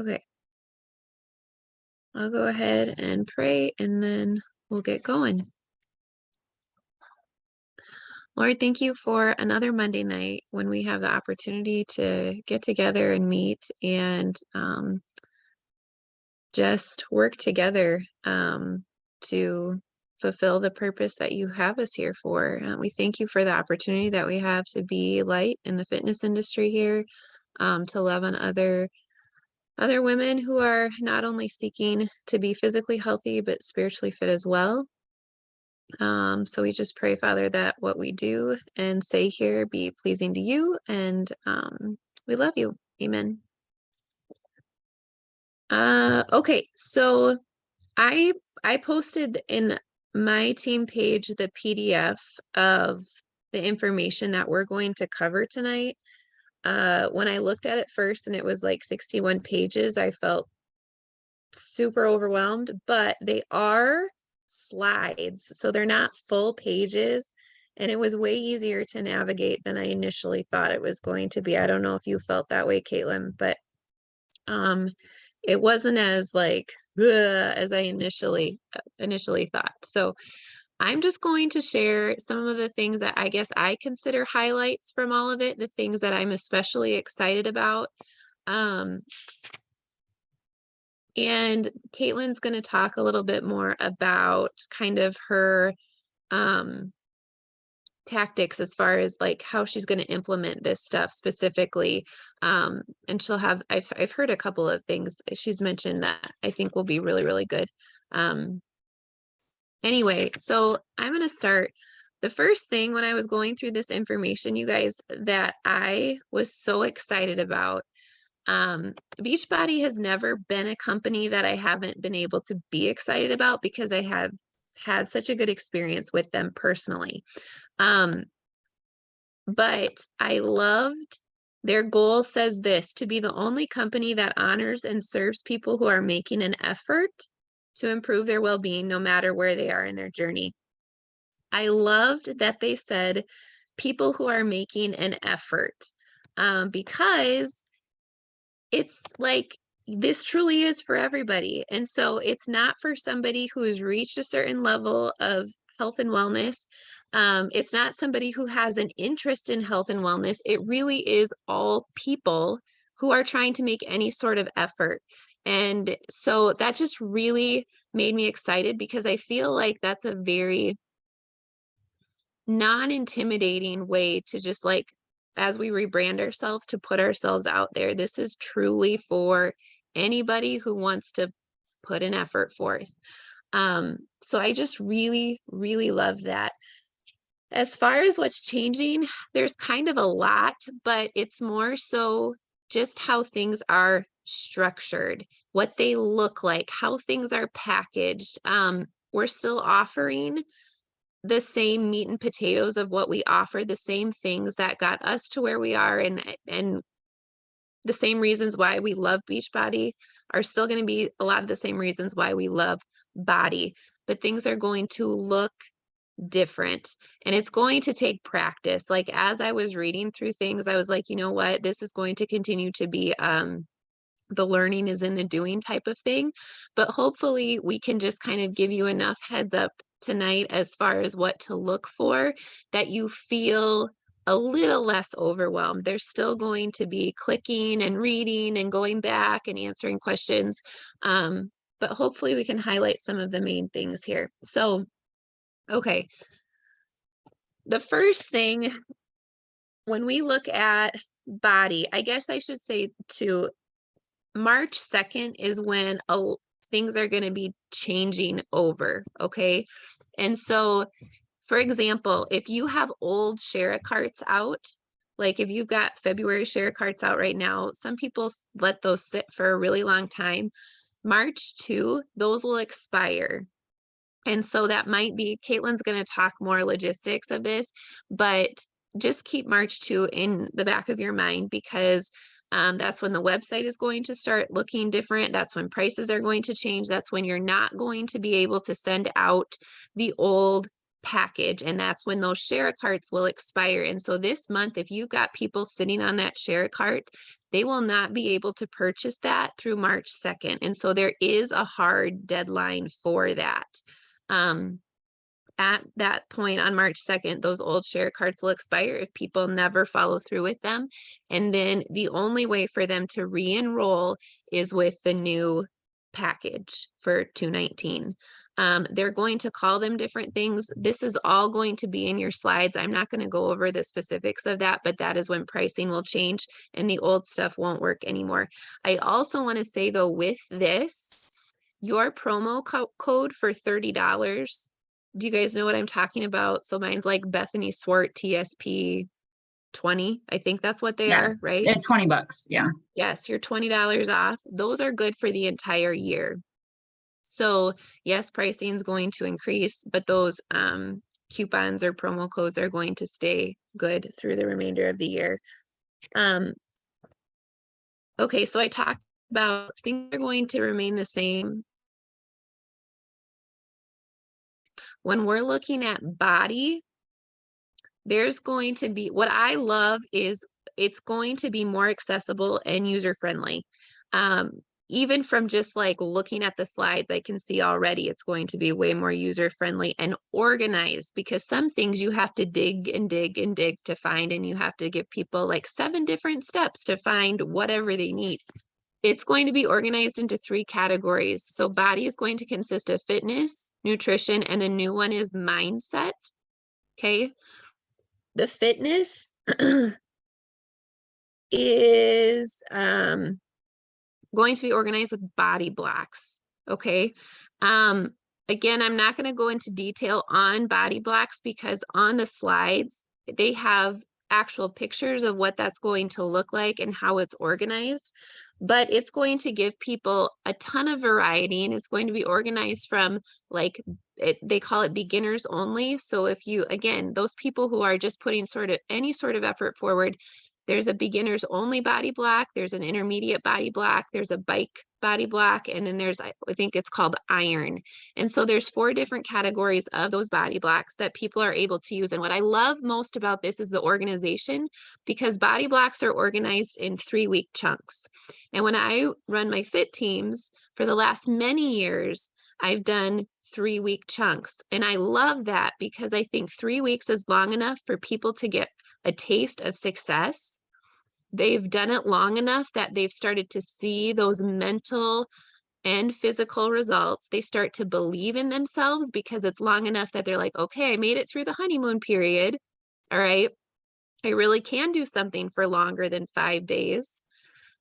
Okay, I'll go ahead and pray and then we'll get going. Lord, thank you for another Monday night when we have the opportunity to get together and meet and just work together to fulfill the purpose that you have us here for. We thank you for the opportunity that we have to be light in the fitness industry here, to love on other women who are not only seeking to be physically healthy but spiritually fit as well. So we just pray, Father, that what we do and say here be pleasing to you, and we love you. Amen. Okay, so I I posted in my team page the PDF of the information that we're going to cover tonight. When I looked at it first and it was like 61 pages, I felt super overwhelmed, but they are slides, so they're not full pages, and it was way easier to navigate than I initially thought it was going to be. I don't know if you felt that way, Caitlin, but um it wasn't as like "Ugh," as I initially thought. So I'm just going to share some of the things that I guess I consider highlights from all of it, the things that I'm especially excited about. Um, and Caitlin's going to talk a little bit more about kind of her um, tactics as far as like how she's going to implement this stuff specifically. And she'll have, I've heard a couple of things she's mentioned that I think will be really, really good. Um, anyway, so I'm going to start. The first thing when I was going through this information, you guys, that I was so excited about, Beachbody has never been a company that I haven't been able to be excited about because I have had such a good experience with them personally. Um, but I loved their goal says this: to be the only company that honors and serves people who are making an effort to improve their well-being no matter where they are in their journey. I loved that they said people who are making an effort, because it's like this truly is for everybody. And so it's not for somebody who's reached a certain level of health and wellness. It's not somebody who has an interest in health and wellness. It really is all people who are trying to make any sort of effort. And so that just really made me excited because I feel like that's a very non-intimidating way to just like, as we rebrand ourselves, to put ourselves out there. This is truly for anybody who wants to put an effort forth. So I just really, really love that. As far as what's changing, there's kind of a lot, but it's more so just how things are structured, what they look like, how things are packaged. We're still offering the same meat and potatoes of what we offer, the same things that got us to where we are, and the same reasons why we love Beachbody are still going to be a lot of the same reasons why we love BODi, but things are going to look different, and it's going to take practice. Like as I was reading through things, I was like, you know what, this is going to continue to be the learning is in the doing type of thing, but hopefully we can just kind of give you enough heads up tonight as far as what to look for, that you feel a little less overwhelmed. There's still going to be clicking and reading and going back and answering questions, but hopefully we can highlight some of the main things here. So, okay, the first thing when we look at BODi, I guess I should say too, March 2nd is when things are going to be changing over, okay? And so, for example, if you have old share carts out, like if you've got February share carts out right now, some people let those sit for a really long time. March 2, those will expire. And so that might be, Caitlin's going to talk more logistics of this, but just keep March 2 in the back of your mind, because that's when the website is going to start looking different. That's when prices are going to change. That's when you're not going to be able to send out the old package, and that's when those share carts will expire. And so this month, if you got people sitting on that share cart, they will not be able to purchase that through March 2nd. And so there is a hard deadline for that. At that point on March 2nd, those old share carts will expire if people never follow through with them. And then the only way for them to re-enroll is with the new package for 219. They're going to call them different things. This is all going to be in your slides. I'm not going to go over the specifics of that, but that is when pricing will change and the old stuff won't work anymore. I also want to say though, with this, your promo code for $30, do you guys know what I'm talking about? So mine's like Bethany Swart TSP 20. I think that's what they are, right? Yeah, $20. Yeah. Yes, you're $20 off. Those are good for the entire year. So yes, pricing is going to increase, but those coupons or promo codes are going to stay good through the remainder of the year. Okay, so I talked about things are going to remain the same. When we're looking at BODi, there's going to be, what I love is it's going to be more accessible and user-friendly. Even from just like looking at the slides, I can see already it's going to be way more user-friendly and organized, because some things you have to dig and dig and dig to find, and you have to give people like 7 different steps to find whatever they need. It's going to be organized into 3 categories. So BODi is going to consist of fitness, nutrition, and the new one is mindset. Okay. The fitness is going to be organized with BODi blocks. Okay. Again, I'm not going to go into detail on BODi blocks because on the slides, they have actual pictures of what that's going to look like and how it's organized. But it's going to give people a ton of variety, and it's going to be organized from like, they call it beginners only. So if you, again, those people who are just putting sort of any sort of effort forward, there's a beginners only BODi block, there's an intermediate BODi block, there's a bike BODi block, and then there's, I think it's called iron. And so there's 4 different categories of those BODi blocks that people are able to use. And what I love most about this is the organization, because BODi blocks are organized in 3-week chunks. And when I run my fit teams for the last many years, I've done 3-week chunks. And I love that because I think 3 weeks is long enough for people to get a taste of success. They've done it long enough that they've started to see those mental and physical results. They start to believe in themselves because it's long enough that they're like, okay, I made it through the honeymoon period. All right. I really can do something for longer than 5 days.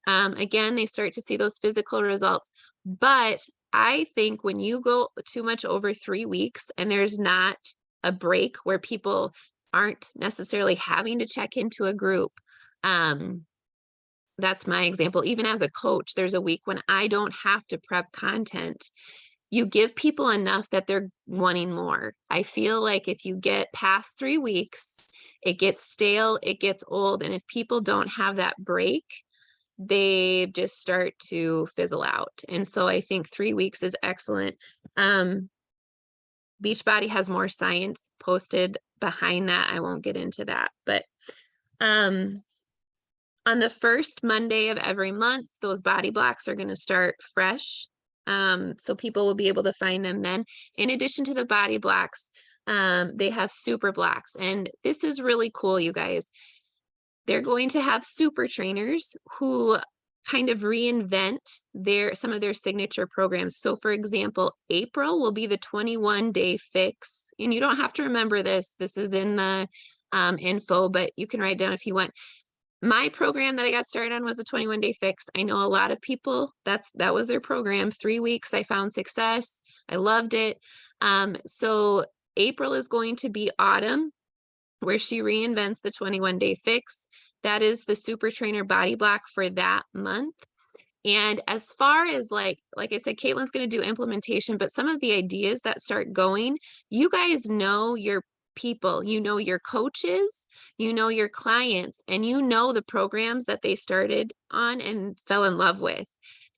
Again, they start to see those physical results. But I think when you go too much over 3 weeks and there's not a break where people aren't necessarily having to check into a group, that's my example. Even as a coach, there's a week when I don't have to prep content. You give people enough that they're wanting more. I feel like if you get past 3 weeks, it gets stale, it gets old. And if people don't have that break, they just start to fizzle out. And so I think 3 weeks is excellent. Beachbody has more science posted behind that. I won't get into that, but on the first Monday of every month, those BODi blocks are going to start fresh. So people will be able to find them then. In addition to the BODi blocks, they have super blocks. And this is really cool, you guys. They're going to have super trainers who kind of reinvent some of their signature programs. So for example, April will be the 21-day fix. And you don't have to remember this. This is in the info, but you can write it down if you want. My program that I got started on was a 21-day fix. I know a lot of people, that was their program. 3 weeks, I found success. I loved it. So April is going to be Autumn, where she reinvents the 21-day fix. That is the super trainer BODi block for that month. And as far as like I said, Caitlin's going to do implementation, but some of the ideas that start going, you guys know your people, you know your coaches, you know your clients, and you know the programs that they started on and fell in love with.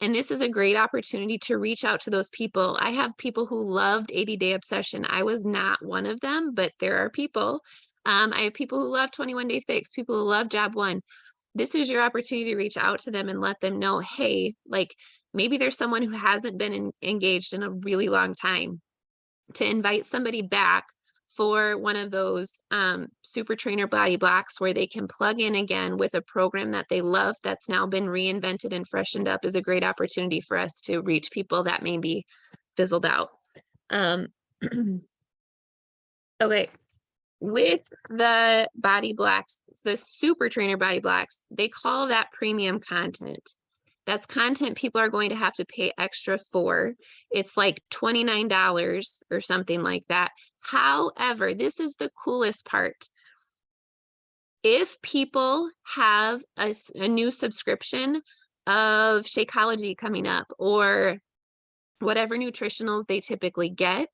And this is a great opportunity to reach out to those people. I have people who loved 80-Day Obsession. I was not one of them, but there are people. I have people who love 21-Day Fix, people who love Job One. This is your opportunity to reach out to them and let them know, hey, like maybe there's someone who hasn't been engaged in a really long time, to invite somebody back for one of those super trainer body blocks where they can plug in again with a program that they love that's now been reinvented and freshened up, is a great opportunity for us to reach people that may be fizzled out. Okay, with the body blocks, the super trainer body blocks, they call that premium content. That's content people are going to have to pay extra for. It's like $29 or something like that. However, this is the coolest part. If people have a new subscription of Shakeology coming up, or whatever nutritionals they typically get,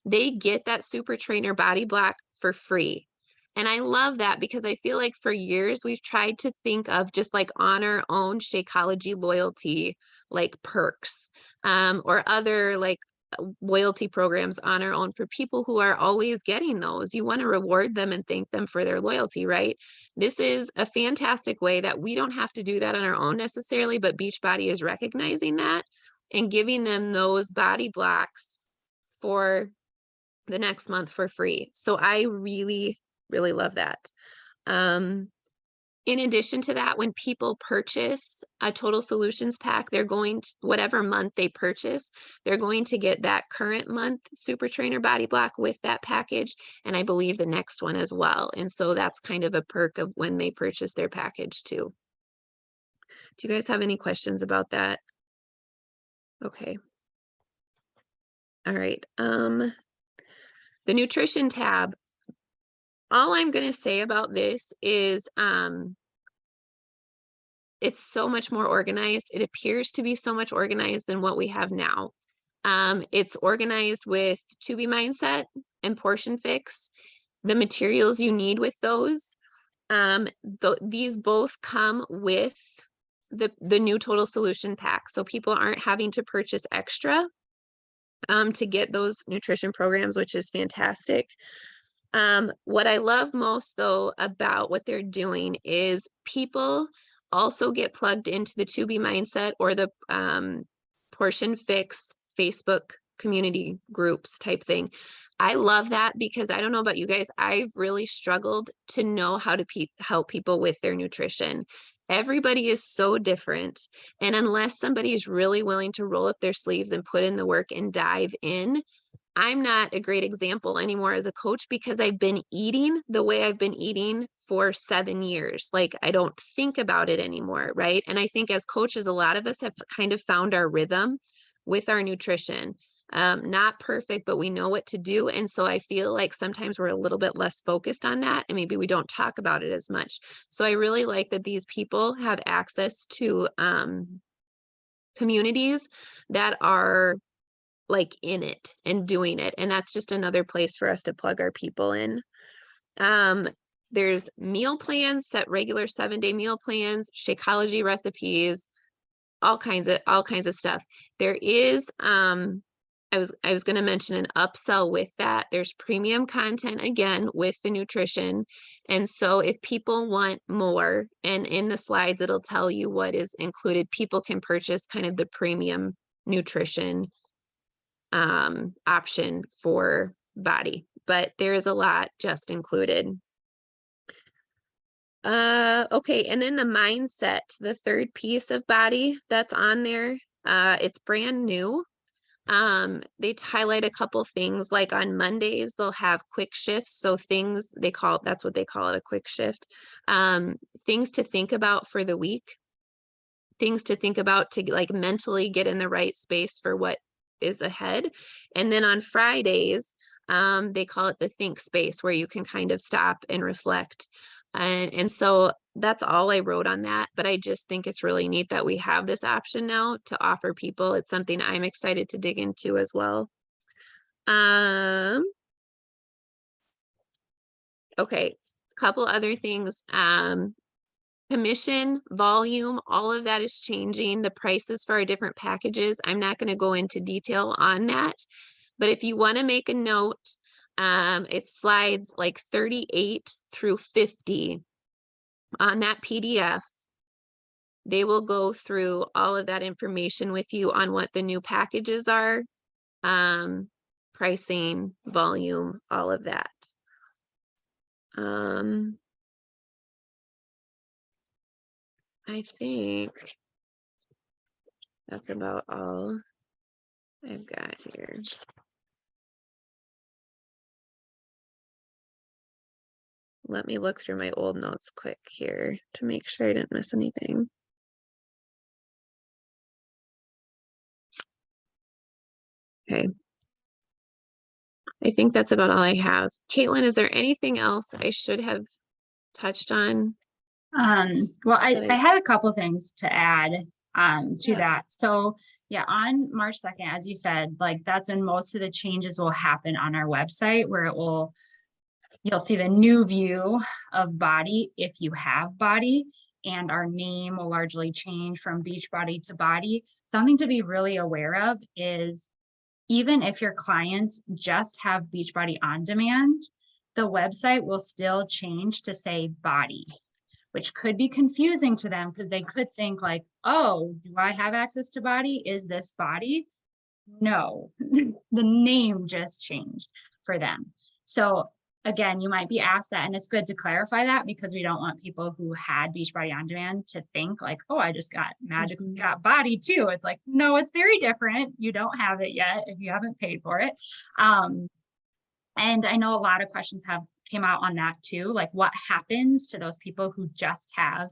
they get that super trainer body block for free. And I love that because I feel like for years we've tried to think of just like on our own Shakeology loyalty, like perks, or other like loyalty programs on our own for people who are always getting those. You want to reward them and thank them for their loyalty, right? This is a fantastic way that we don't have to do that on our own necessarily, but Beachbody is recognizing that and giving them those body blocks for the next month for free. So I really, really love that. In addition to that, when people purchase a Total Solutions pack, they're going to, whatever month they purchase, they're going to get that current month Super Trainer body block with that package, and I believe the next one as well. And so that's kind of a perk of when they purchase their package too. Do you guys have any questions about that? Okay. All right. The nutrition tab. All I'm going to say about this is it's so much more organized. It appears to be so much organized than what we have now. It's organized with To Be Mindset and Portion Fix, the materials you need with those. These both come with the new Total Solution pack. So people aren't having to purchase extra to get those nutrition programs, which is fantastic. What I love most though about what they're doing is people also get plugged into the To Be Mindset or the Portion Fix Facebook community groups type thing. I love that because I don't know about you guys, I've really struggled to know how to help people with their nutrition. Everybody is so different. And unless somebody is really willing to roll up their sleeves and put in the work and dive in, I'm not a great example anymore as a coach because I've been eating the way I've been eating for 7 years. Like I don't think about it anymore, right? And I think as coaches, a lot of us have kind of found our rhythm with our nutrition. Not perfect, but we know what to do. And so I feel like sometimes we're a little bit less focused on that and maybe we don't talk about it as much. So I really like that these people have access to communities that are like in it and doing it. And that's just another place for us to plug our people in. There's meal plans, set regular 7-day meal plans, Shakeology recipes, all kinds of stuff. There is, I was going to mention an upsell with that. There's premium content again with the nutrition. And so if people want more, and in the slides, it'll tell you what is included, people can purchase kind of the premium nutrition option for BODi, but there is a lot just included. Okay, and then the mindset, the third piece of BODi that's on there, it's brand new. They highlight a couple things, like on Mondays they'll have quick shifts, so things that's what they call it, a quick shift. Things to think about for the week, things to think about to like mentally get in the right space for what is ahead. And then on Fridays, they call it the think space, where you can kind of stop and reflect. And so that's all I wrote on that, but I just think it's really neat that we have this option now to offer people. It's something I'm excited to dig into as well. Okay, a couple other things. Commission, volume, all of that is changing. The prices for our different packages, I'm not going to go into detail on that. But if you want to make a note, it's slides like 38 through 50 on that PDF. They will go through all of that information with you on what the new packages are, pricing, volume, all of that. I think that's about all I've got here. Let me look through my old notes quick here to make sure I didn't miss anything. Okay. I think that's about all I have. Caitlin, is there anything else I should have touched on? Well, I had a couple things to add to that. So yeah, on March 2nd, as you said, like that's when most of the changes will happen on our website, where you'll see the new view of BODi if you have BODi, and our name will largely change from Beachbody to BODi. Something to be really aware of is even if your clients just have Beachbody On Demand, the website will still change to say BODi, which could be confusing to them because they could think like, oh, do I have access to BODi? Is this BODi? No, the name just changed for them. So again, you might be asked that, and it's good to clarify that because we don't want people who had Beachbody On Demand to think like, oh, I just magically got BODi too. It's like, no, it's very different. You don't have it yet if you haven't paid for it. And I know a lot of questions came out on that too, like what happens to those people who just have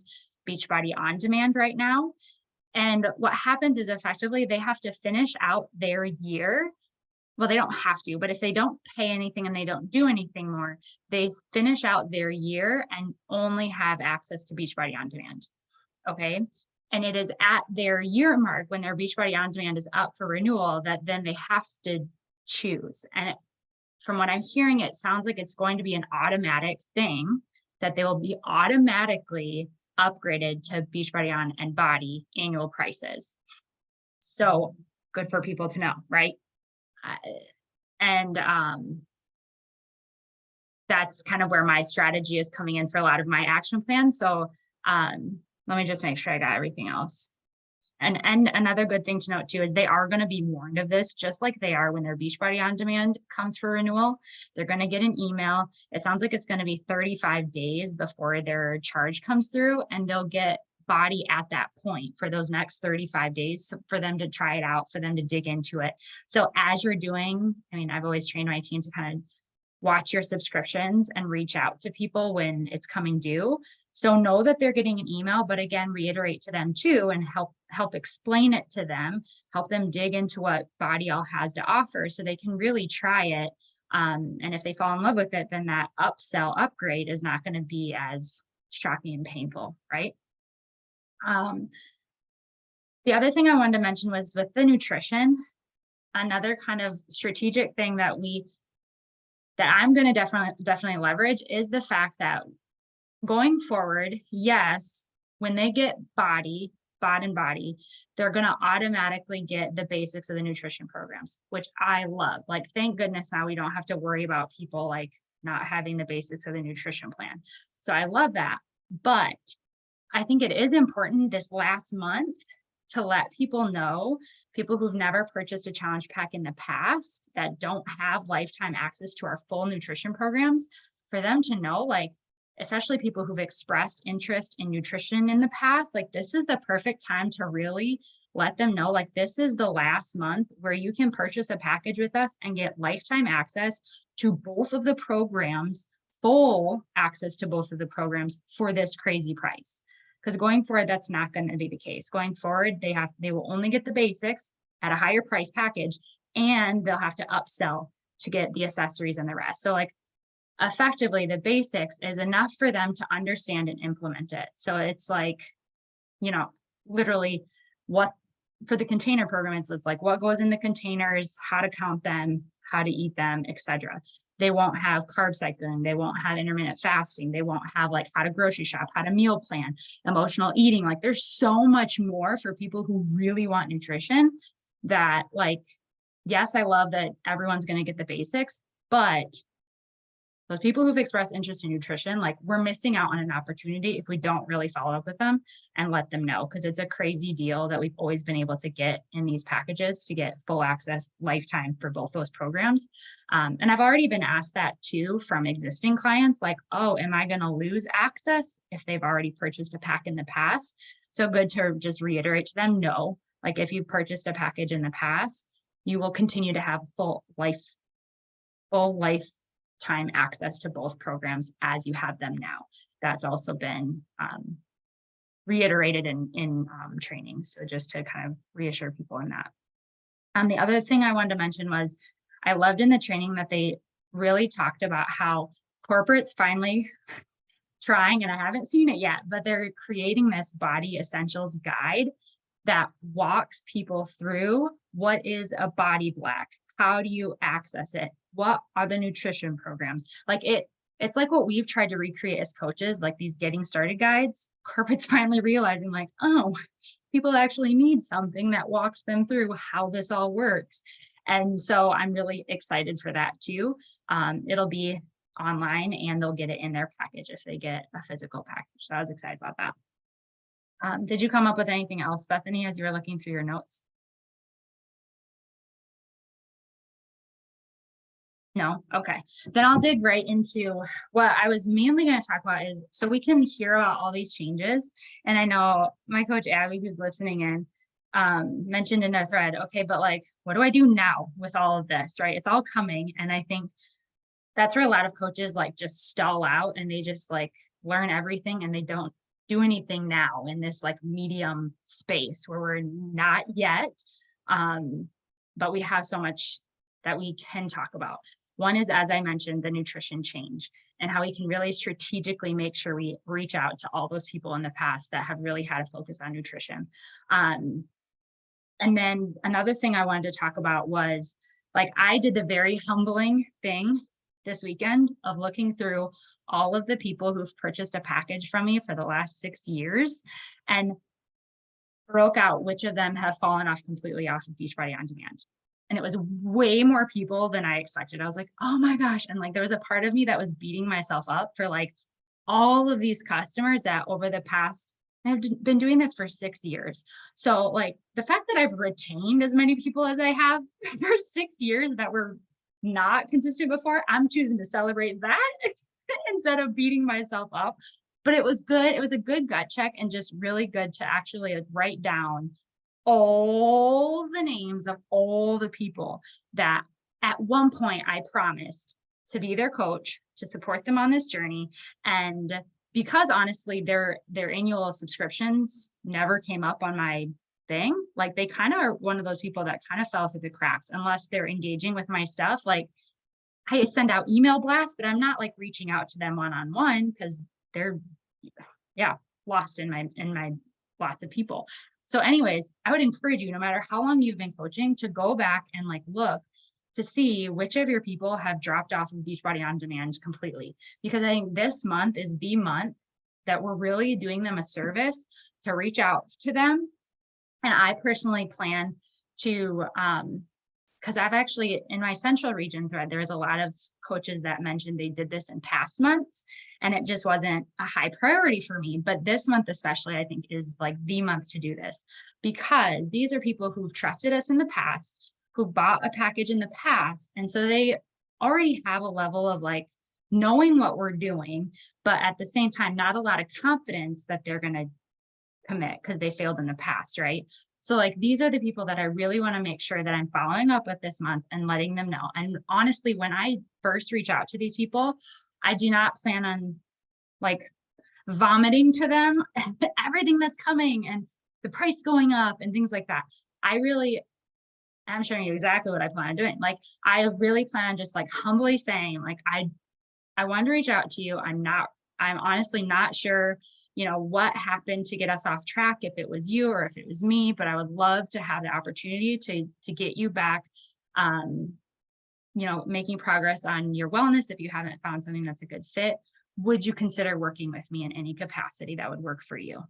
Beachbody On Demand right now? And what happens is effectively they have to finish out their year. Well, they don't have to, but if they don't pay anything and they don't do anything more, they finish out their year and only have access to Beachbody On Demand. Okay. And it is at their year mark when their Beachbody On Demand is up for renewal that then they have to choose. And from what I'm hearing, it sounds like it's going to be an automatic thing that they will be automatically upgraded to Beachbody On and BODi annual prices. So good for people to know, right? That's kind of where my strategy is coming in for a lot of my action plans. So let me just make sure I got everything else. And another good thing to note too is they are going to be warned of this, just like they are when their Beachbody On Demand comes for renewal. They're going to get an email. It sounds like it's going to be 35 days before their charge comes through, and they'll get BODi at that point for those next 35 days for them to try it out, for them to dig into it. So as you're doing, I mean, I've always trained my team to kind of watch your subscriptions and reach out to people when it's coming due. So know that they're getting an email, but again, reiterate to them too, and help explain it to them, help them dig into what BODi all has to offer so they can really try it. And if they fall in love with it, then that upsell upgrade is not going to be as shocking and painful, right? The other thing I wanted to mention was with the nutrition, another kind of strategic thing that I'm going to definitely leverage is the fact that going forward, yes, when they get BOD and BODi, they're going to automatically get the basics of the nutrition programs, which I love. Like, thank goodness now we don't have to worry about people like not having the basics of the nutrition plan. So I love that. But I think it is important this last month to let people know, people who've never purchased a challenge pack in the past that don't have lifetime access to our full nutrition programs, for them to know, like, especially people who've expressed interest in nutrition in the past, like this is the perfect time to really let them know, like this is the last month where you can purchase a package with us and get lifetime access to both of the programs, full access to both of the programs for this crazy price. Because going forward, that's not going to be the case. Going forward, they will only get the basics at a higher price package, and they'll have to upsell to get the accessories and the rest. So like effectively the basics is enough for them to understand and implement it. So it's like, you know, literally what for the container program, it's like what goes in the containers, how to count them, how to eat them, etc. They won't have carb cycling. They won't have intermittent fasting. They won't have like how to grocery shop, how to meal plan, emotional eating. Like there's so much more for people who really want nutrition that like, yes, I love that everyone's going to get the basics, but those people who've expressed interest in nutrition, like we're missing out on an opportunity if we don't really follow up with them and let them know, because it's a crazy deal that we've always been able to get in these packages to get full access lifetime for both those programs. And I've already been asked that too from existing clients, like, oh, am I going to lose access if they've already purchased a pack in the past? So good to just reiterate to them, no, like if you purchased a package in the past, you will continue to have full lifetime access to both programs as you have them now. That's also been reiterated in training. So just to kind of reassure people in that. The other thing I wanted to mention was I loved in the training that they really talked about how corporate's finally trying, and I haven't seen it yet, but they're creating this BODi essentials guide that walks people through what is a BODi Black. How do you access it? What are the nutrition programs? Like it's like what we've tried to recreate as coaches, like these getting started guides. Corporate's finally realizing like, oh, people actually need something that walks them through how this all works. And so I'm really excited for that too. It'll be online and they'll get it in their package if they get a physical package. So I was excited about that. Did you come up with anything else, Bethany, as you were looking through your notes? No? Okay. Then I'll dig right into what I was mainly going to talk about is, so we can hear about all these changes. And I know my coach, Abby, who's listening in, mentioned in a thread, okay, but like, what do I do now with all of this, right? It's all coming. And I think that's where a lot of coaches like just stall out and they just like learn everything and they don't do anything now in this like medium space where we're not yet. But we have so much that we can talk about. One is, as I mentioned, the nutrition change and how we can really strategically make sure we reach out to all those people in the past that have really had a focus on nutrition. And then another thing I wanted to talk about was, like, I did the very humbling thing this weekend of looking through all of the people who've purchased a package from me for the last 6 years and broke out which of them have fallen off completely off of BODi on Demand. And it was way more people than I expected. I was like, oh my gosh. And like, there was a part of me that was beating myself up for like all of these customers that over the past, I've been doing this for 6 years. So like the fact that I've retained as many people as I have for 6 years that were not consistent before, I'm choosing to celebrate that instead of beating myself up. But it was good. It was a good gut check and just really good to actually like write down all the names of all the people that at one point I promised to be their coach, to support them on this journey. And because honestly, their annual subscriptions never came up on my thing, like they kind of are one of those people that kind of fell through the cracks unless they're engaging with my stuff. Like I send out email blasts, but I'm not like reaching out to them one-on-one because they're lost in my lots of people. So anyways, I would encourage you, no matter how long you've been coaching, to go back and like look to see which of your people have dropped off of BODi on Demand completely. Because I think this month is the month that we're really doing them a service to reach out to them. And I personally plan to, because I've actually, in my central region thread, there's a lot of coaches that mentioned they did this in past months and it just wasn't a high priority for me. But this month especially, I think is like the month to do this because these are people who've trusted us in the past, who've bought a package in the past. And so they already have a level of like knowing what we're doing, but at the same time, not a lot of confidence that they're going to commit because they failed in the past, right? So like, these are the people that I really want to make sure that I'm following up with this month and letting them know. And honestly, when I first reach out to these people, I do not plan on like vomiting to them everything that's coming and the price going up and things like that. I'm showing you exactly what I plan on doing. Like, I really plan on just like humbly saying, like, I want to reach out to you. I'm honestly not sure, what happened to get us off track, if it was you or if it was me, but I would love to have the opportunity to get you back, making progress on your wellness. If you haven't found something that's a good fit, would you consider working with me in any capacity that would work for you?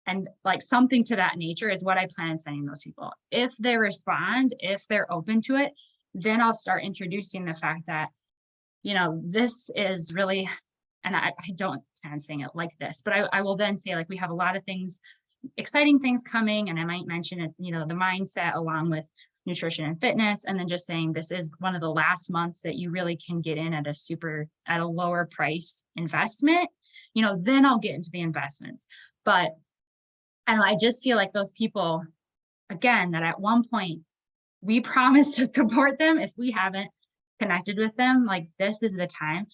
And like something to that nature is what I plan on sending those people. If they respond, if they're open to it, then I'll start introducing the fact that, this is really, and I don't plan on saying it like this, but I will then say, like, we have a lot of things, exciting things coming. And I might mention it, the mindset along with nutrition and fitness. And then just saying, this is one of the last months that you really can get in at a lower price investment, then I'll get into the investments. But I just feel like those people, again, that at one point we promised to support them. If we haven't connected with them, like, this is the time.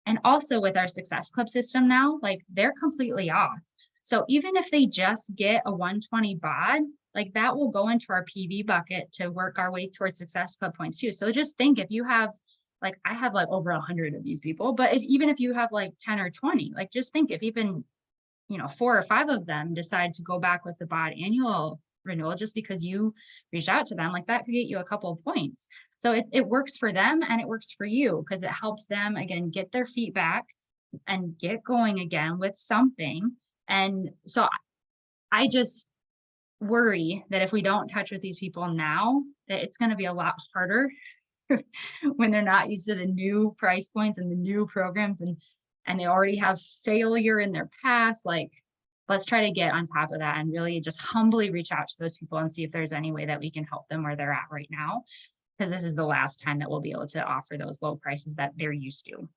And also with our Success Club system now, like, they're completely off. So even if they just get a 120 BOD, like, that will go into our PV bucket to work our way towards Success Club points too. So just think, if you have, like, I have like over 100 of these people, but even if you have like 10 or 20, like, just think if even 4 or 5 of them decide to go back with the BOD annual renewal just because you reached out to them, like, that could get you a couple of points. So it works for them and it works for you, because it helps them, again, get their feet back and get going again with something. And so I just worry that if we don't touch with these people now, that it's going to be a lot harder when they're not used to the new price points and the new programs, and they already have failure in their past. Like, let's try to get on top of that and really just humbly reach out to those people and see if there's any way that we can help them where they're at right now, because this is the last time that we'll be able to offer those low prices that they're used to.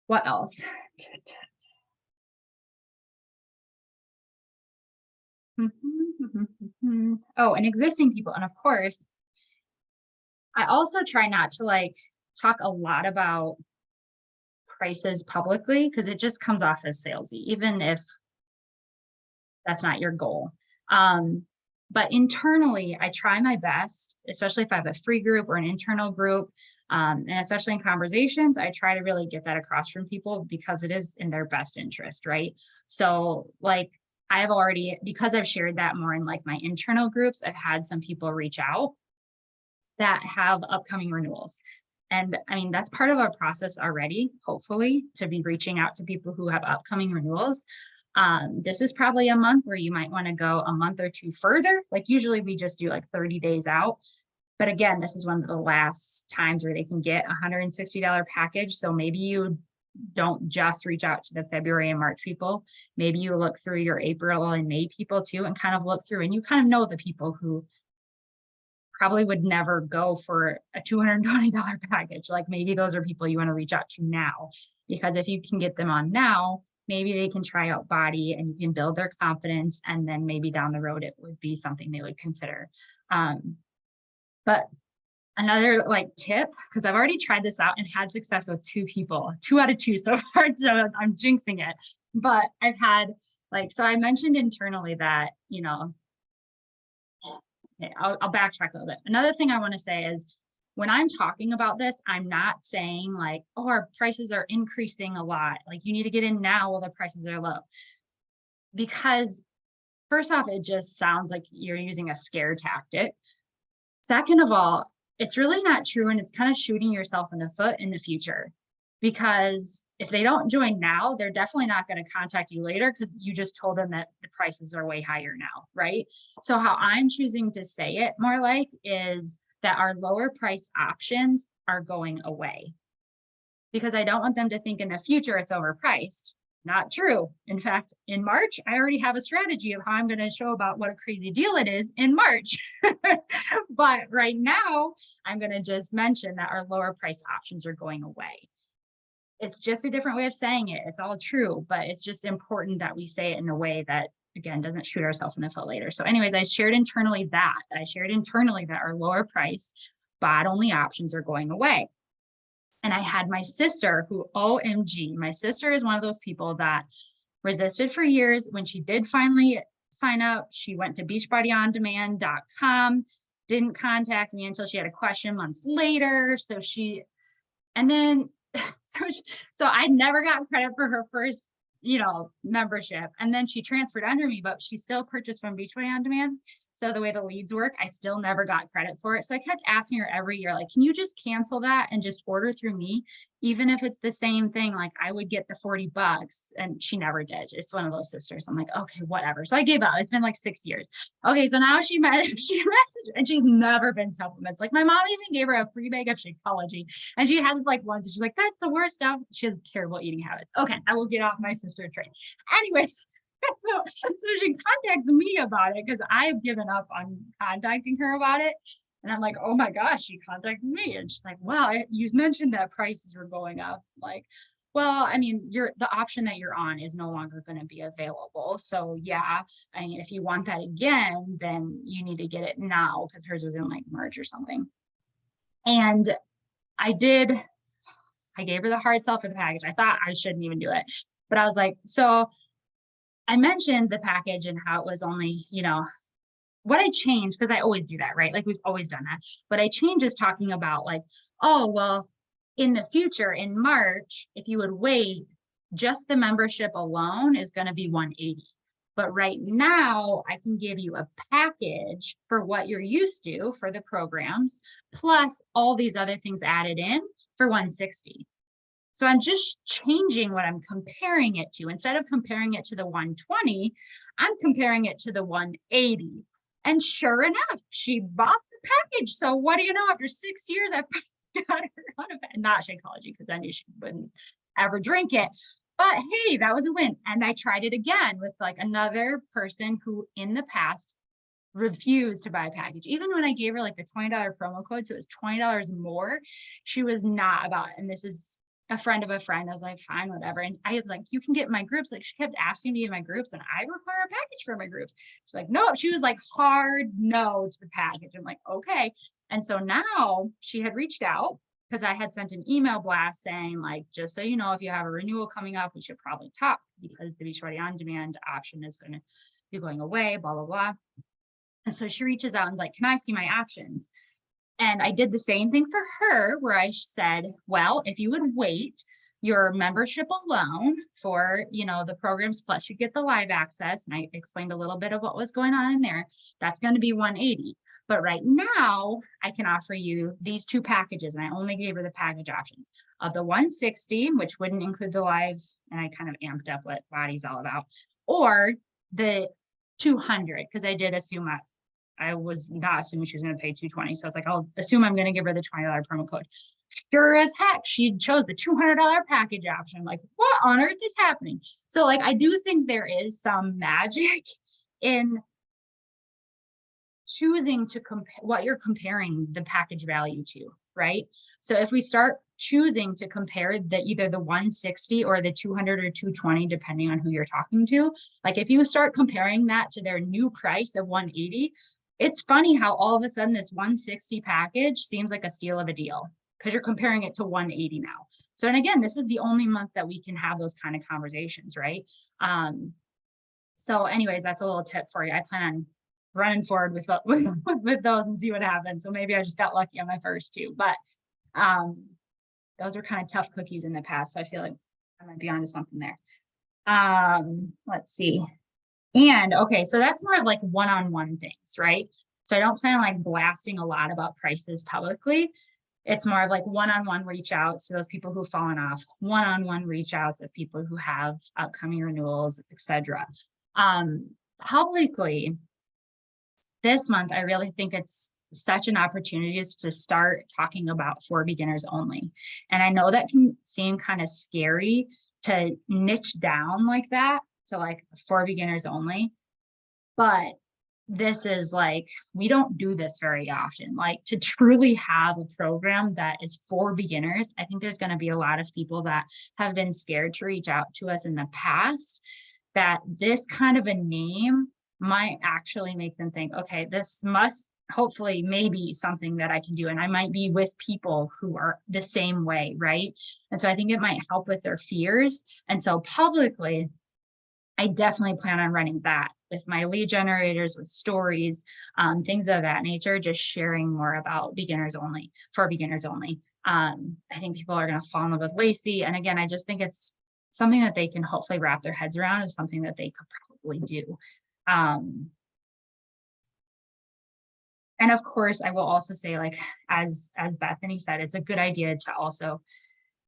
What else? Oh, and existing people. And of course, I also try not to like talk a lot about prices publicly, because it just comes off as salesy, even if that's not your goal. But internally, I try my best, especially if I have a free group or an internal group, and especially in conversations, I try to really get that across from people, because it is in their best interest, right? So like, I've already, because I've shared that more in like my internal groups, I've had some people reach out that have upcoming renewals. And I mean, that's part of our process already, hopefully, to be reaching out to people who have upcoming renewals. This is probably a month where you might want to go a month or two further. Like, usually we just do like 30 days out. But again, this is one of the last times where they can get a $160 package. So maybe you don't just reach out to the February and March people. Maybe you look through your April and May people too, and kind of look through, and you kind of know the people who probably would never go for a $220 package. Like, maybe those are people you want to reach out to now, because if you can get them on now, maybe they can try out BODi and you can build their confidence. And then maybe down the road, it would be something they would consider. But another like tip, because I've already tried this out and had success with 2 people, 2 out of 2 so far, so I'm jinxing it. But I've had like, so I mentioned internally that, okay, I'll backtrack a little bit. Another thing I want to say is, when I'm talking about this, I'm not saying like, oh, our prices are increasing a lot, like you need to get in now while the prices are low. Because first off, it just sounds like you're using a scare tactic. Second of all, it's really not true, and it's kind of shooting yourself in the foot in the future, because if they don't join now, they're definitely not going to contact you later, because you just told them that the prices are way higher now, right? So how I'm choosing to say it more like is that our lower price options are going away, because I don't want them to think in the future it's overpriced. Not true. In fact, in March, I already have a strategy of how I'm going to show about what a crazy deal it is in March. But right now, I'm going to just mention that our lower price options are going away. It's just a different way of saying it. It's all true, but it's just important that we say it in a way that, again, doesn't shoot ourselves in the foot later. So anyways, I shared internally that our lower priced BOD only options are going away. And I had my sister who, OMG, my sister is one of those people that resisted for years. When she did finally sign up, she went to beachbodyondemand.com, didn't contact me until she had a question months later. So I never got credit for her first, membership. And then she transferred under me, but she still purchased from Beachbody On Demand. So the way the leads work, I still never got credit for it. So I kept asking her every year, like, can you just cancel that and just order through me? Even if it's the same thing, like I would get the $40, and she never did. It's one of those sisters. I'm like, okay, whatever. So I gave up. It's been like 6 years. Okay. So now she messaged, and she's never been supplements. Like my mom even gave her a free bag of Shakeology, and she had it like once, and she's like, that's the worst stuff. She has terrible eating habits. Okay. I will get off my sister train. Anyways, so she contacts me about it because I've given up on contacting her about it. And I'm like, oh my gosh, she contacted me. And she's like, well, you mentioned that prices were going up. Like, well, I mean, the option that you're on is no longer going to be available. So yeah, I mean, if you want that again, then you need to get it now, because hers was in like March or something. And I gave her the hard sell for the package. I thought I shouldn't even do it, but I was like, so I mentioned the package and how it was only, what I changed, because I always do that, right? Like we've always done that. But I changed is talking about like, oh, well, in the future, in March, if you would wait, just the membership alone is going to be 180. But right now, I can give you a package for what you're used to for the programs, plus all these other things added in for 160. So I'm just changing what I'm comparing it to. Instead of comparing it to the 120, I'm comparing it to the 180. And sure enough, she bought the package. So what do you know? After 6 years, I got her out of it. Not Shakeology, because I knew she wouldn't ever drink it. But hey, that was a win. And I tried it again with like another person who in the past refused to buy a package. Even when I gave her like the $20 promo code, so it was $20 more, she was not about it. And this is a friend of a friend. I was like, fine, whatever. And I was like, you can get my groups. Like she kept asking me in my groups, and I require a package for my groups. She's like, no, she was like hard no to the package. I'm like, okay. And so now she had reached out because I had sent an email blast saying like, just so you know, if you have a renewal coming up, we should probably talk, because the BODi on Demand option is going to be going away, blah, blah, blah. And so she reaches out and like, can I see my options? And I did the same thing for her, where I said, well, if you would wait your membership alone for, the programs, plus you get the live access. And I explained a little bit of what was going on in there. That's going to be 180. But right now I can offer you these two packages. And I only gave her the package options of the 160, which wouldn't include the live. And I kind of amped up what BODi's all about, or the 200, because I did assume that I was not assuming she was going to pay 220. So I was like, I'll assume I'm going to give her the $20 promo code. Sure as heck, she chose the $200 package option. I'm like, what on earth is happening? So like, I do think there is some magic in choosing to compare what you're comparing the package value to, right? So if we start choosing to compare either the 160 or the 200 or 220, depending on who you're talking to, like if you start comparing that to their new price of 180, it's funny how all of a sudden this 160 package seems like a steal of a deal, because you're comparing it to 180 now. So, and again, this is the only month that we can have those kind of conversations, right? So anyways, that's a little tip for you. I plan on running forward with those and see what happens. So maybe I just got lucky on my first two, but those were kind of tough cookies in the past. So I feel like I might be onto something there. Let's see. And okay, so that's more of like one-on-one things, right? So I don't plan on like blasting a lot about prices publicly. It's more of like one-on-one reach outs to those people who've fallen off, one-on-one reach outs of people who have upcoming renewals, etc. Publicly, this month, I really think it's such an opportunity to start talking about for beginners only. And I know that can seem kind of scary to niche down like that to like for beginners only, but this is like, we don't do this very often. Like to truly have a program that is for beginners, I think there's going to be a lot of people that have been scared to reach out to us in the past, that this kind of a name might actually make them think, okay, this must hopefully maybe something that I can do. And I might be with people who are the same way, right? And so I think it might help with their fears. And so publicly, I definitely plan on running that with my lead generators, with stories, things of that nature, just sharing more about beginners only, for beginners only. I think people are going to fall in love with Lacey. And again, I just think it's something that they can hopefully wrap their heads around, is something that they could probably do. And of course, I will also say, like, as Bethany said, it's a good idea to also,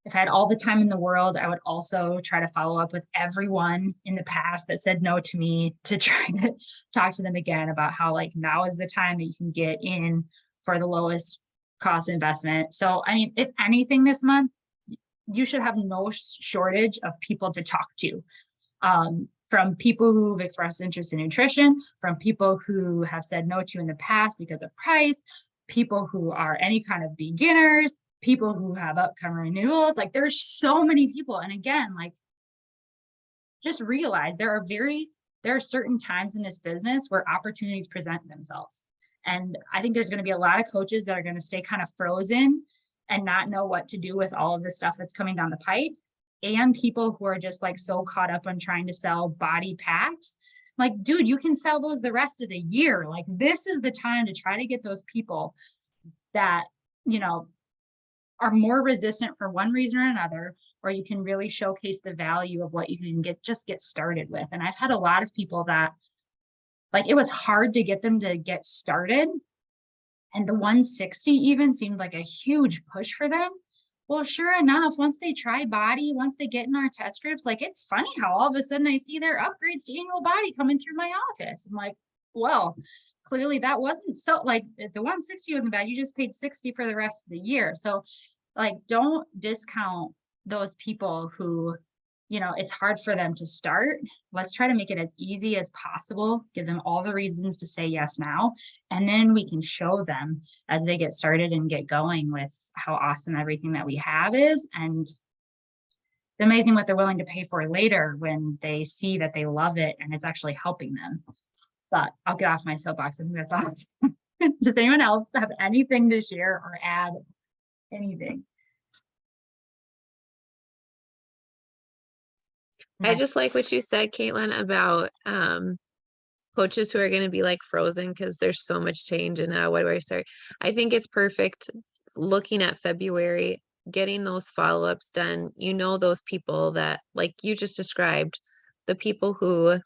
if I had all the time in the world, I would also try to follow up with everyone in the past that said no to me, to try to talk to them again about how, like, now is the time that you can get in for the lowest cost investment. So, I mean, if anything this month, you should have no shortage of people to talk to. From people who've expressed interest in nutrition, from people who have said no to in the past because of price, people who are any kind of beginners, people who have upcoming renewals. Like, there's so many people. And again, like, just realize there are certain times in this business where opportunities present themselves. And I think there's going to be a lot of coaches that are going to stay kind of frozen and not know what to do with all of the stuff that's coming down the pipe. And people who are just like so caught up on trying to sell BODi packs. Like, dude, you can sell those the rest of the year. Like, this is the time to try to get those people that, you know, are more resistant for one reason or another, or you can really showcase the value of what you can get started with. And I've had a lot of people that, like, it was hard to get them to get started. And the 160 even seemed like a huge push for them. Well, sure enough, once they try BODi, once they get in our test groups, like, it's funny how all of a sudden I see their upgrades to annual BODi coming through my office. I'm like, well, clearly that wasn't so, like, the 160 wasn't bad. You just paid 60 for the rest of the year. So, like, don't discount those people who, you know, it's hard for them to start. Let's try to make it as easy as possible, give them all the reasons to say yes now, and then we can show them as they get started and get going with how awesome everything that we have is, and amazing what they're willing to pay for later when they see that they love it and it's actually helping them. But I'll get off my soapbox. I think that's all. Does anyone else have anything to share or add anything? I just like what you said, Caitlin, about coaches who are going to be like frozen because there's so much change and what do I start? I think it's perfect looking at February, getting those follow-ups done. You know, those people that, like you just described, the people who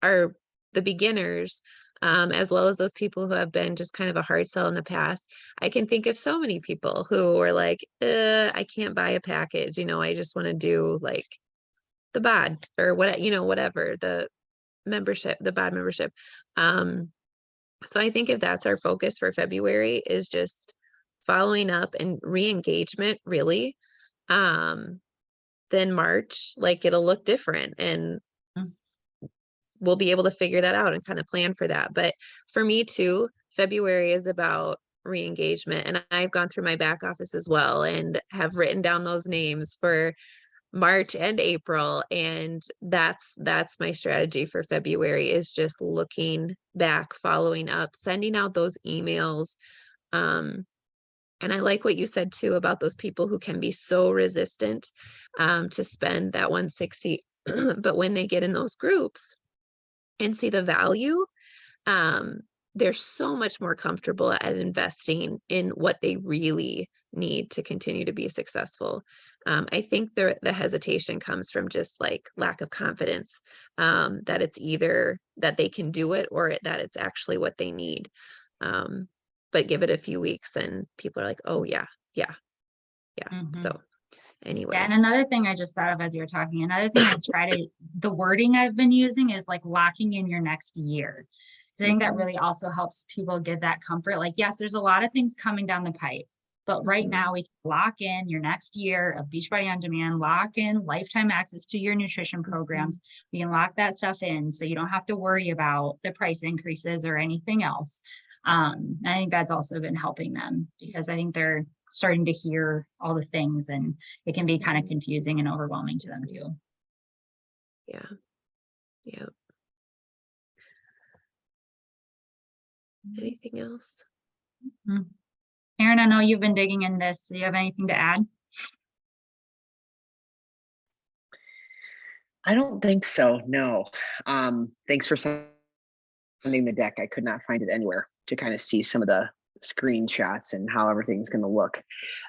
are the beginners, as well as those people who have been just kind of a hard sell in the past. I can think of so many people who are like, I can't buy a package. You know, I just want to do like the bod or what, you know, whatever, the membership, the bod membership. So I think if that's our focus for February, is just following up and re-engagement, really, then March, like, it'll look different and we'll be able to figure that out and kind of plan for that. But for me too, February is about re-engagement, and I've gone through my back office as well and have written down those names for March and April, and that's my strategy for February, is just looking back, following up, sending out those emails. And I like what you said too about those people who can be so resistant to spend that 160, but when they get in those groups and see the value, they're so much more comfortable at investing in what they really need to continue to be successful. I think the hesitation comes from just like lack of confidence, that it's either that they can do it or that it's actually what they need. But give it a few weeks and people are like, oh yeah, yeah, yeah. So anyway. Yeah, and another thing I just thought of as you were talking, another thing the wording I've been using is like locking in your next year. So I think that really also helps people get that comfort. Like, yes, there's a lot of things coming down the pipe, but right now we can lock in your next year of Beachbody On Demand, lock in lifetime access to your nutrition programs. We can lock that stuff in so you don't have to worry about the price increases or anything else. I think that's also been helping them because I think they're starting to hear all the things and it can be kind of confusing and overwhelming to them too. Yeah. Yeah. Anything else? Erin, I know you've been digging in this. Do you have anything to add? I don't think so. No. Thanks for sending the deck. I could not find it anywhere to kind of see some of the screenshots and how everything's going to look.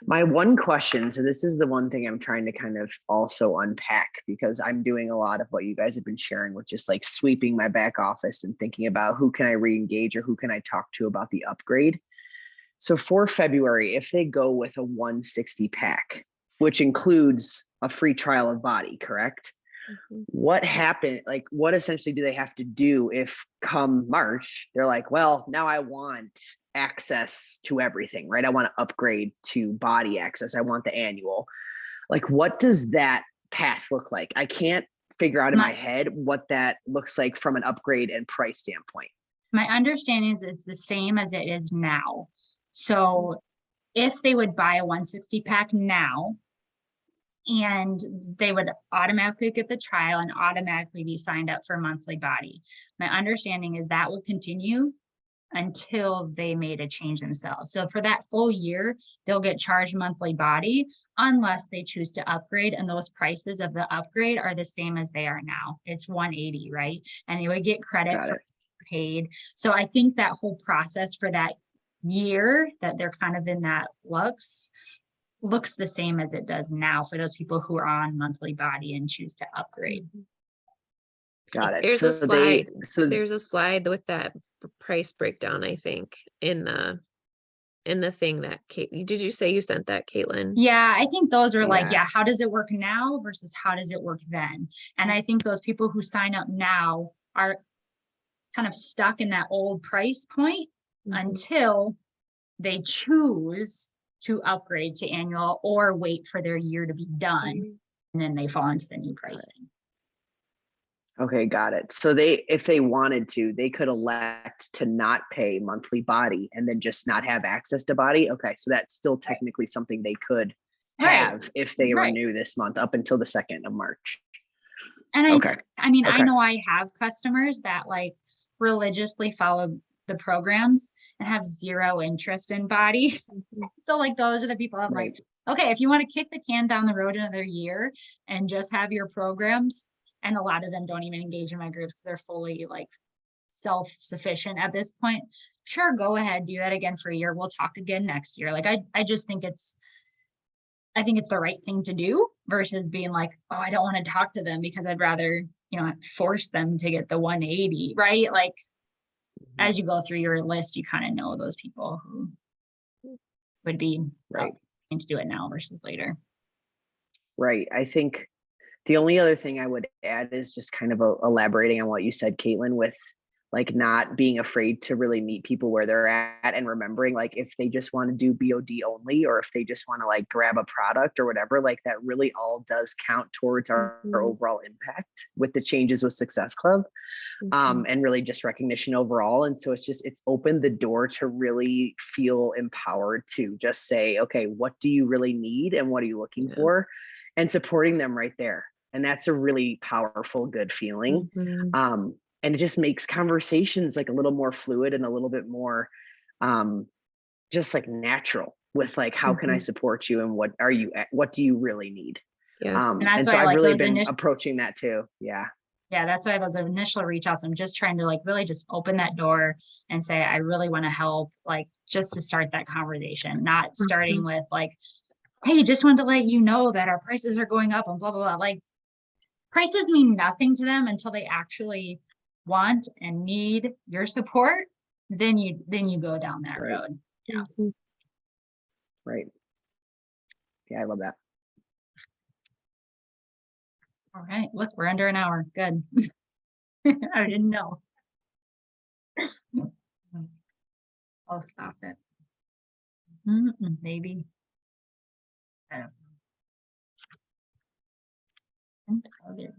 My one question, so this is the one thing I'm trying to kind of also unpack, because I'm doing a lot of what you guys have been sharing with just like sweeping my back office and thinking about who can I re-engage or who can I talk to about the upgrade. So for February, if they go with a 160 pack, which includes a free trial of BODi, correct? What happened? Like, what essentially do they have to do if come March, they're like, well, now I want access to everything, right? I want to upgrade to BODi access. I want the annual. Like, what does that path look like? I can't figure out in my head what that looks like from an upgrade and price standpoint. My understanding is it's the same as it is now. So if they would buy a 160 pack now, and they would automatically get the trial and automatically be signed up for monthly BODi. My understanding is that will continue until they made a change themselves. So for that full year, they'll get charged monthly BODi unless they choose to upgrade, and those prices of the upgrade are the same as they are now. It's 180, right? And they would get credit for paid. So I think that whole process for that year that they're kind of in that looks the same as it does now for those people who are on monthly BODi and choose to upgrade. Got it. There's a slide. There's a slide with that price breakdown, I think, in the thing that did you say you sent that, Caitlin? Yeah, I think those are like, yeah, how does it work now versus how does it work then? And I think those people who sign up now are kind of stuck in that old price point until they choose to upgrade to annual or wait for their year to be done, and then they fall into the new pricing. Okay, got it. So if they wanted to, they could elect to not pay monthly BODi and then just not have access to BODi. Okay, so that's still technically something they could have if they renew this month up until the 2nd of March. And I mean, I know I have customers that like religiously follow the programs and have zero interest in BODi. So like those are the people I'm like, okay, if you want to kick the can down the road another year and just have your programs, and a lot of them don't even engage in my groups because they're fully like self-sufficient at this point, sure, go ahead, do that again for a year. We'll talk again next year. Like I just think I think it's the right thing to do versus being like, oh, I don't want to talk to them because I'd rather, force them to get the 180, right? Like as you go through your list, you kind of know those people who would be right to do it now versus later. Right. I think the only other thing I would add is just kind of elaborating on what you said, Caitlin, with like not being afraid to really meet people where they're at and remembering like if they just want to do BOD only or if they just want to like grab a product or whatever, like that really all does count towards our overall impact with the changes with Success Club and really just recognition overall. And so it's opened the door to really feel empowered to just say, okay, what do you really need and what are you looking for? And supporting them right there. And that's a really powerful, good feeling. And it just makes conversations like a little more fluid and a little bit more just like natural with like, how can I support you and what do you really need? Yes. And so I've really been approaching that too. Yeah. Yeah, that's why those initial reach outs, I'm just trying to like really just open that door and say, I really want to help, like just to start that conversation, not starting with like, hey, just wanted to let you know that our prices are going up and blah, blah, blah. Like prices mean nothing to them until they actually want and need your support. Then you go down that road. Yeah. Right. Yeah, I love that. All right. Look, we're under an hour. Good. I didn't know. I'll stop it. Maybe. I don't know.